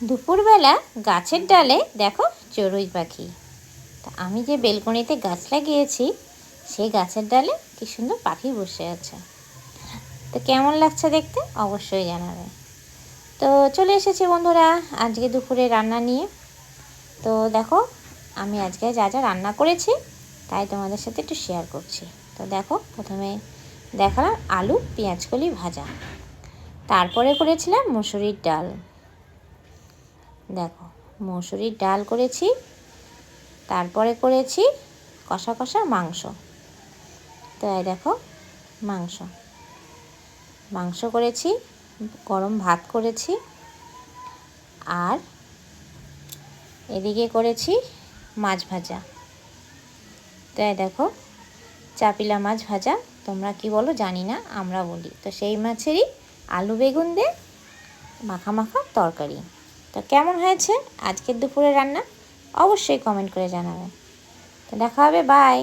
দুপুরবেলা গাছের ডালে দেখো চড়ুই পাখি। তা আমি যে বেলকনিতে গাছ লাগিয়েছি সেই গাছের ডালে কি সুন্দর পাখি বসে আছে। তো কেমন লাগছে দেখতে অবশ্যই জানাবে। তো চলে এসেছি বন্ধুরা আজকে দুপুরে রান্না নিয়ে। তো দেখো আমি আজকে যা যা রান্না করেছি তাই তোমাদের সাথে একটু শেয়ার করছি। তো দেখো প্রথমে দেখালাম আলু পেঁয়াজকলি ভাজা, তারপরে করেছিলাম মুসুরির ডাল। দেখো মুসুরির ডাল করেছি, তারপরে করেছি কষা কষা মাংস। তো এই দেখো মাংস করেছি, গরম ভাত করেছি, আর এদিকে করেছি মাছ ভাজা। তো এই দেখো চাপিলা মাছ ভাজা, তোমরা কি বলো জানি না, আমরা বলি। তো সেই মাছেরই আলু বেগুন দিয়ে মাখা মাখা তরকারি। তো কেমন হয়েছে আজকের দুপুরে রান্না অবশ্যই কমেন্ট করে জানাবে। তো দেখা হবে, বাই।